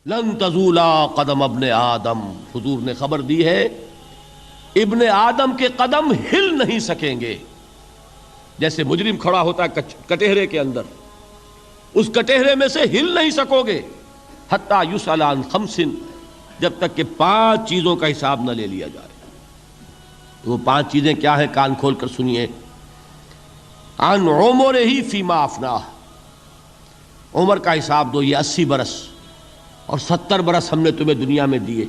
لن تزولا قدم ابن آدم، حضور نے خبر دی ہے ابن آدم کے قدم ہل نہیں سکیں گے. جیسے مجرم کھڑا ہوتا ہے کٹہرے کے اندر، اس کٹہرے میں سے ہل نہیں سکو گے حتی یسأل عن خمس، جب تک کہ 5 چیزوں کا حساب نہ لے لیا جائے. وہ 5 چیزیں کیا ہیں؟ کان کھول کر سنیے. عن عمرہ فیما افناہ، عمر کا حساب دو. یہ 80 برس اور 70 برس ہم نے تمہیں دنیا میں دیے،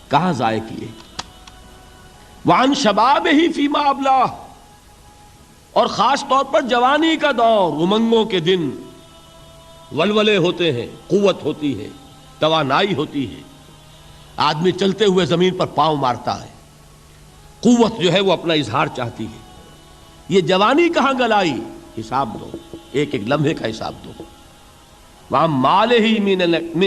کہاں ضائع کیے؟ وعن شبابہ فیما ابلاہ، اور خاص طور پر جوانی کا دور، امنگوں کے دن، ولولے ہوتے ہیں، قوت ہوتی ہے، توانائی ہوتی ہے، آدمی چلتے ہوئے زمین پر پاؤں مارتا ہے، قوت جو ہے وہ اپنا اظہار چاہتی ہے. یہ جوانی کہاں گلائی؟ حساب دو، ایک ایک لمحے کا حساب دو. وَعَن مَالِهِ مِنْ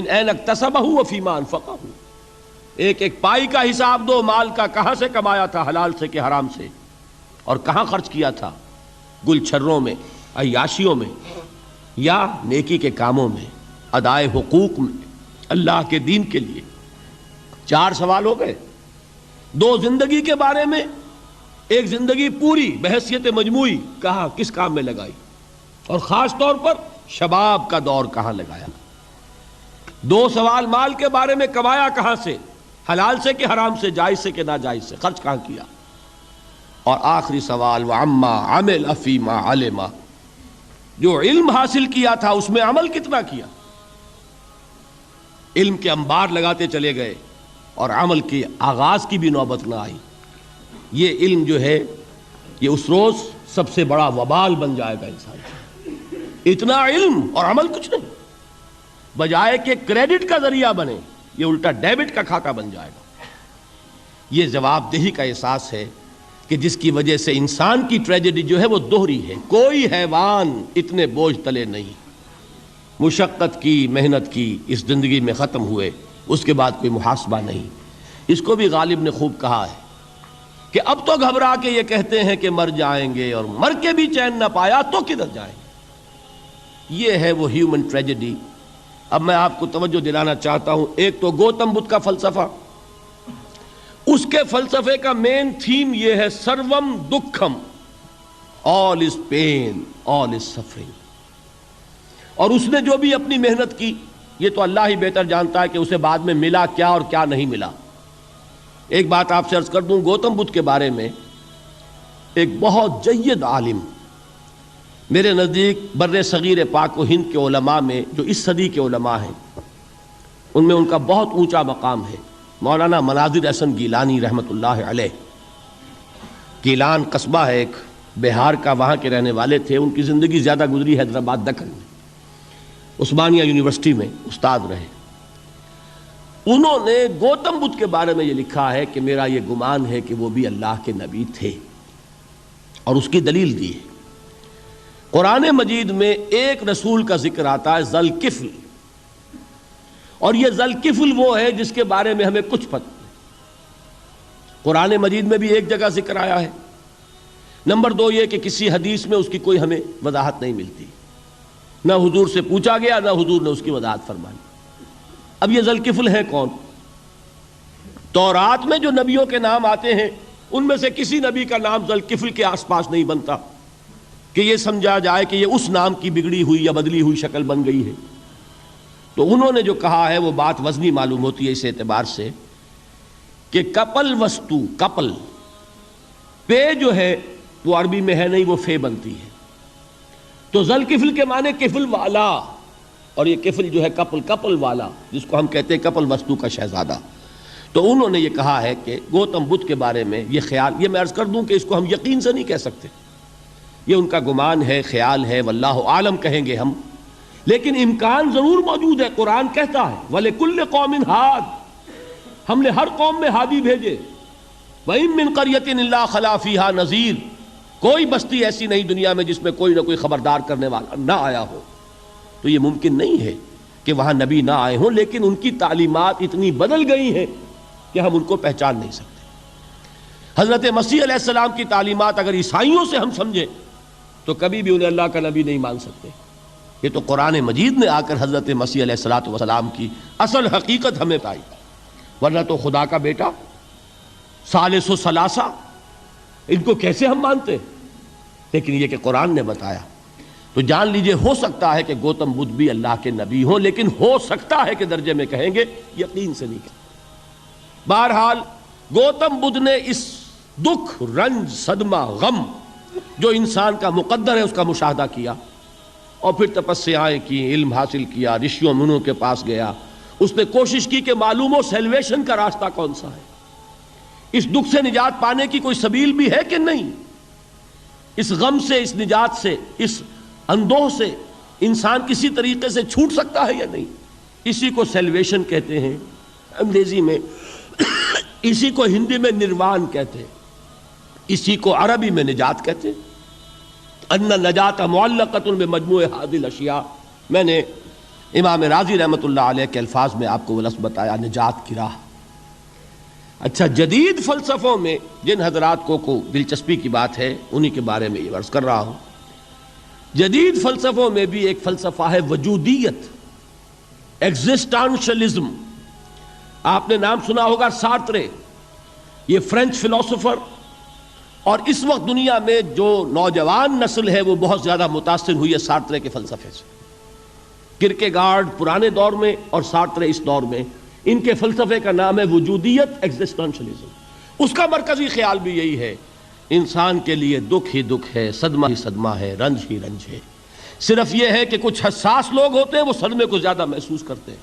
أَيْنَ اكْتَسَبَهُ وَفِيمَا أَنْفَقَهُ، ایک ایک پائی کا حساب دو. مال کا کہاں سے کمایا تھا، حلال سے کہ حرام سے، اور کہاں خرچ کیا تھا، گل چھروں میں، عیاشیوں میں، یا نیکی کے کاموں میں، ادائے حقوق میں، اللہ کے دین کے لیے. 4 سوال ہو گئے. 2 زندگی کے بارے میں، ایک زندگی پوری بحیثیت مجموعی کہاں کس کام میں لگائی، اور خاص طور پر شباب کا دور کہاں لگایا. 2 سوال مال کے بارے میں، کمایا کہاں سے، حلال سے کہ حرام سے، جائز سے کہ ناجائز سے، خرچ کہاں کیا. اور آخری سوال وعما عمل فیما علم، جو علم حاصل کیا تھا اس میں عمل کتنا کیا. علم کے انبار لگاتے چلے گئے اور عمل کے آغاز کی بھی نوبت نہ آئی. یہ علم جو ہے یہ اس روز سب سے بڑا وبال بن جائے گا انسان. اتنا علم اور عمل کچھ نہیں، بجائے کہ کریڈٹ کا ذریعہ بنے یہ الٹا ڈیبٹ کا کھاتا بن جائے گا. یہ جواب دہی کا احساس ہے کہ جس کی وجہ سے انسان کی ٹریجڈی جو ہے وہ دوہری ہے. کوئی حیوان اتنے بوجھ تلے نہیں، مشقت کی، محنت کی، اس زندگی میں ختم ہوئے، اس کے بعد کوئی محاسبہ نہیں. اس کو بھی غالب نے خوب کہا ہے کہ اب تو گھبرا کے یہ کہتے ہیں کہ مر جائیں گے، اور مر کے بھی چین نہ پایا تو کدھر جائیں گے. یہ ہے وہ ہیومن ٹریجڈی. اب میں آپ کو توجہ دلانا چاہتا ہوں. ایک تو گوتم بدھ کا فلسفہ، اس کے فلسفے کا مین تھیم یہ ہے سروم دکھم، آل از پین، آل از سفرنگ. اور اس نے جو بھی اپنی محنت کی یہ تو اللہ ہی بہتر جانتا ہے کہ اسے بعد میں ملا کیا اور کیا نہیں ملا. ایک بات آپ سے عرض کر دوں، گوتم بدھ کے بارے میں ایک بہت جید عالم میرے نزدیک بر صغیر پاک و ہند کے علماء میں، جو اس صدی کے علماء ہیں، ان میں ان کا بہت اونچا مقام ہے، مولانا مناظر احسن گیلانی رحمۃ اللہ علیہ. گیلان قصبہ ہے ایک بہار کا، وہاں کے رہنے والے تھے. ان کی زندگی زیادہ گزری حیدرآباد دکن میں، عثمانیہ یونیورسٹی میں استاد رہے. انہوں نے گوتم بدھ کے بارے میں یہ لکھا ہے کہ میرا یہ گمان ہے کہ وہ بھی اللہ کے نبی تھے، اور اس کی دلیل دی ہے. قرآن مجید میں ایک رسول کا ذکر آتا ہے، ذوالکفل، اور یہ ذوالکفل وہ ہے جس کے بارے میں ہمیں کچھ پتہ نہیں. قرآن مجید میں بھی ایک جگہ ذکر آیا ہے. نمبر 2 یہ کہ کسی حدیث میں اس کی کوئی ہمیں وضاحت نہیں ملتی، نہ حضور سے پوچھا گیا نہ حضور نے اس کی وضاحت فرمائی. اب یہ ذوالکفل ہے کون؟ تورات میں جو نبیوں کے نام آتے ہیں ان میں سے کسی نبی کا نام ذوالکفل کے آس پاس نہیں بنتا کہ یہ سمجھا جائے کہ یہ اس نام کی بگڑی ہوئی یا بدلی ہوئی شکل بن گئی ہے. تو انہوں نے جو کہا ہے وہ بات وزنی معلوم ہوتی ہے اس اعتبار سے کہ کپل وستو، کپل، پے جو ہے وہ عربی میں ہے نہیں، وہ فے بنتی ہے. تو ذوالکفل کے معنی کفل والا، اور یہ کفل جو ہے کپل، کپل والا، جس کو ہم کہتے ہیں کپل وستو کا شہزادہ. تو انہوں نے یہ کہا ہے کہ گوتم بدھ کے بارے میں یہ خیال، یہ میں عرض کر دوں کہ اس کو ہم یقین سے نہیں کہہ سکتے، یہ ان کا گمان ہے، خیال ہے، واللہ عالم کہیں گے ہم، لیکن امکان ضرور موجود ہے. قرآن کہتا ہے وَلِكُلِّ قَوْمٍ ہَادٍ، ہم نے ہر قوم میں ہادی بھیجے. وَإِن مِّن قَرْيَةٍ إِلَّا خَلَا فِيهَا نَذِيرٌ، کوئی بستی ایسی نہیں دنیا میں جس میں کوئی نہ کوئی خبردار کرنے والا نہ آیا ہو. تو یہ ممکن نہیں ہے کہ وہاں نبی نہ آئے ہوں، لیکن ان کی تعلیمات اتنی بدل گئی ہیں کہ ہم ان کو پہچان نہیں سکتے. حضرت مسیح علیہ السلام کی تعلیمات اگر عیسائیوں سے ہم سمجھیں تو کبھی بھی انہیں اللہ کا نبی نہیں مان سکتے. یہ تو قرآن مجید نے آ کر حضرت مسیح علیہ الصلوۃ والسلام کی اصل حقیقت ہمیں بتائی، ورنہ تو خدا کا بیٹا ثالث و ثلاثہ ان کو کیسے ہم مانتے؟ لیکن یہ کہ قرآن نے بتایا تو جان لیجئے، ہو سکتا ہے کہ گوتم بدھ بھی اللہ کے نبی ہوں، لیکن ہو سکتا ہے کہ درجے میں کہیں گے، یقین سے نہیں کہیں۔ بہرحال گوتم بدھ نے اس دکھ، رنج، صدمہ، غم جو انسان کا مقدر ہے اس کا مشاہدہ کیا، اور پھر تپسیائیں کی، علم حاصل کیا، رشیوں منوں کے پاس گیا، اس نے کوشش کی کہ معلوم ہو سیلویشن کا راستہ کون سا ہے، اس دکھ سے نجات پانے کی کوئی سبیل بھی ہے کہ نہیں، اس غم سے، اس نجات سے، اس اندوہ سے انسان کسی طریقے سے چھوٹ سکتا ہے یا نہیں۔ اسی کو سیلویشن کہتے ہیں انگریزی میں، اسی کو ہندی میں نروان کہتے ہیں، اسی کو عربی میں نجات کہتے ہیں۔ ان النجات معلقۃ بمجموع هذه الاشیاء، میں نے امام رازی رحمۃ اللہ علیہ کے الفاظ میں آپ کو وہ لفظ بتایا، نجات کی راہ۔ اچھا، جدید فلسفوں میں جن حضرات کو دلچسپی کی بات ہے انہی کے بارے میں یہ عرض کر رہا ہوں۔ جدید فلسفوں میں بھی ایک فلسفہ ہے وجودیت، ایگزسٹانشلزم۔ آپ نے نام سنا ہوگا سارترے، یہ فرینچ فلسفر، اور اس وقت دنیا میں جو نوجوان نسل ہے وہ بہت زیادہ متاثر ہوئی ہے سارترے کے فلسفے سے۔ کرکیگارڈ پرانے دور میں اور سارترے اس دور میں، ان کے فلسفے کا نام ہے وجودیت، ایگزسٹانشلزم۔ اس کا مرکزی خیال بھی یہی ہے، انسان کے لیے دکھ ہی دکھ ہے، صدمہ ہی صدمہ ہے، رنج ہی رنج ہے۔ صرف یہ ہے کہ کچھ حساس لوگ ہوتے ہیں وہ صدمے کو زیادہ محسوس کرتے ہیں،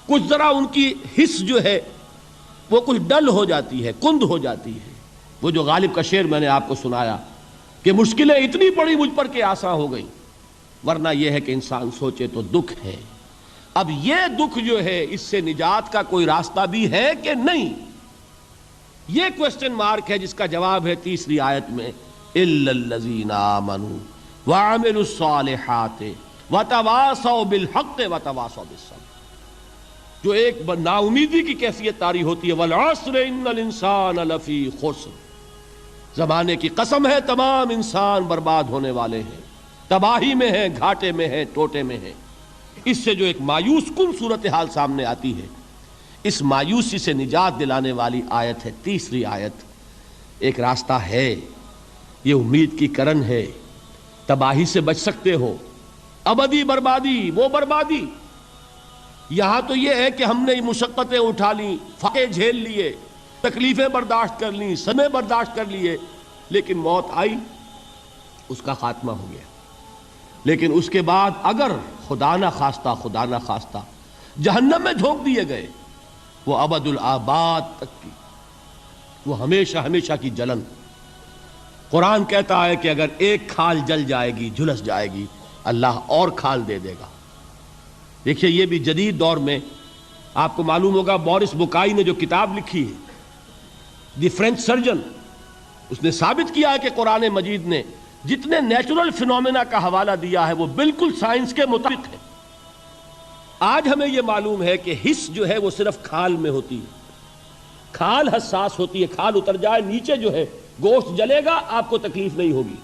کچھ ذرا ان کی حس جو ہے وہ کچھ ڈل ہو جاتی ہے، کند ہو جاتی ہے۔ وہ جو غالب کا شعر میں نے آپ کو سنایا کہ مشکلیں اتنی پڑی مجھ پر کہ آساں ہو گئیں، ورنہ یہ ہے کہ انسان سوچے تو دکھ ہے۔ اب یہ دکھ جو ہے اس سے نجات کا کوئی راستہ بھی ہے کہ نہیں، یہ کوسچن مارک ہے، جس کا جواب ہے تیسری آیت میں، اِلَّا الَّذِينَ آمَنُوا وَعَمِلُوا الصَّالِحَاتِ وَتَوَاصَوْا بِالْحَقِّ وَتَوَاصَوْا بِالصَّبْرِ۔ جو ایک نا امیدی کی کیفیت طاری ہوتی ہے، وَالْعَصْرِ إِنَّ الْإِنسَانَ لَفِي خُسْرٍ، زمانے کی قسم ہے تمام انسان برباد ہونے والے ہیں، تباہی میں ہیں، گھاٹے میں ہیں، ٹوٹے میں ہیں۔ اس سے جو ایک مایوس کن صورتحال سامنے آتی ہے، اس مایوسی سے نجات دلانے والی آیت ہے تیسری آیت۔ ایک راستہ ہے، یہ امید کی کرن ہے، تباہی سے بچ سکتے ہو، ابدی بربادی، وہ بربادی۔ یہاں تو یہ ہے کہ ہم نے مشقتیں اٹھا لیں، فاقے جھیل لیے، تکلیفیں برداشت کر لیں، صدمے برداشت کر لیے، لیکن موت آئی، اس کا خاتمہ ہو گیا۔ لیکن اس کے بعد اگر خدا نہ خواستہ جہنم میں جھونک دیے گئے، وہ ابد الآباد تک کی، وہ ہمیشہ ہمیشہ کی جلن۔ قرآن کہتا ہے کہ اگر ایک کھال جل جائے گی، جھلس جائے گی، اللہ اور کھال دے دے گا۔ دیکھیے، یہ بھی جدید دور میں آپ کو معلوم ہوگا، بورس بکائی نے جو کتاب لکھی ہے، دی فرینچ سرجن، اس نے ثابت کیا ہے کہ قرآن مجید نے جتنے نیچرل فینومینا کا حوالہ دیا ہے وہ بالکل سائنس کے مطابق ہے۔ آج ہمیں یہ معلوم ہے کہ حس جو ہے وہ صرف کھال میں ہوتی ہے، کھال حساس ہوتی ہے، کھال اتر جائے نیچے جو ہے گوشت جلے گا، آپ کو تکلیف نہیں ہوگی۔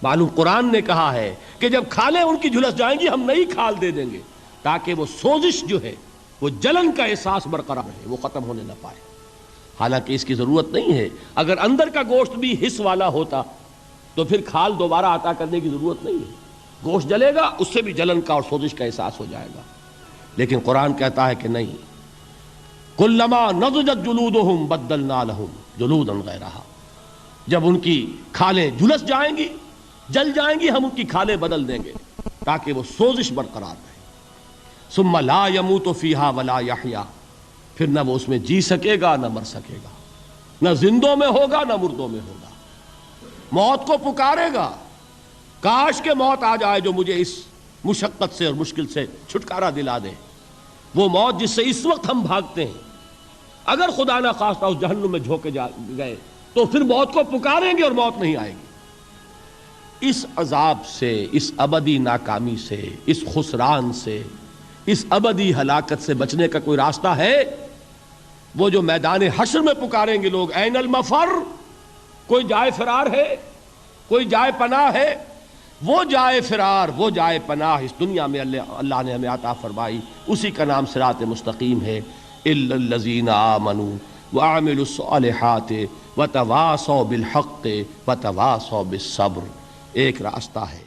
معلوم قرآن نے کہا ہے کہ جب کھالیں ان کی جھلس جائیں گی ہم نئی کھال دے دیں گے، تاکہ وہ سوزش جو ہے، وہ جلن کا احساس برقرار رہے، وہ ختم ہونے نہ پائے۔ حالانکہ اس کی ضرورت نہیں ہے، اگر اندر کا گوشت بھی حس والا ہوتا تو پھر کھال دوبارہ عطا کرنے کی ضرورت نہیں ہے، گوشت جلے گا، اس سے بھی جلن کا اور سوزش کا احساس ہو جائے گا۔ لیکن قرآن کہتا ہے کہ نہیں، کلما نضجت جلودہم بدلنا لہم جلودا غیرہا، جب ان کی کھالیں جھلس جائیں گی، جل جائیں گی، ہم ان کی کھالیں بدل دیں گے تاکہ وہ سوزش برقرار رہے۔ ثم لا يموت فيها ولا يحيا، پھر نہ وہ اس میں جی سکے گا نہ مر سکے گا، نہ زندوں میں ہوگا نہ مردوں میں ہوگا۔ موت کو پکارے گا، کاش کہ موت آ جائے جو مجھے اس مشقت سے اور مشکل سے چھٹکارا دلا دے۔ وہ موت جس سے اس وقت ہم بھاگتے ہیں، اگر خدا نہ خواستہ اس جہنم میں جھونکے گئے تو پھر موت کو پکاریں گے اور موت نہیں آئے گی۔ اس عذاب سے، اس ابدی ناکامی سے، اس خسران سے، اس ابدی ہلاکت سے بچنے کا کوئی راستہ ہے؟ وہ جو میدان حشر میں پکاریں گے لوگ، این المفر، کوئی جائے فرار ہے، کوئی جائے پناہ ہے؟ وہ جائے فرار، وہ جائے پناہ اس دنیا میں اللہ نے ہمیں عطا فرمائی، اسی کا نام صراط مستقیم ہے۔ الا الذین آمنوا وعملوا الصالحات وتواصوا بالحق وتواصوا بالصبر، ایک راستہ ہے۔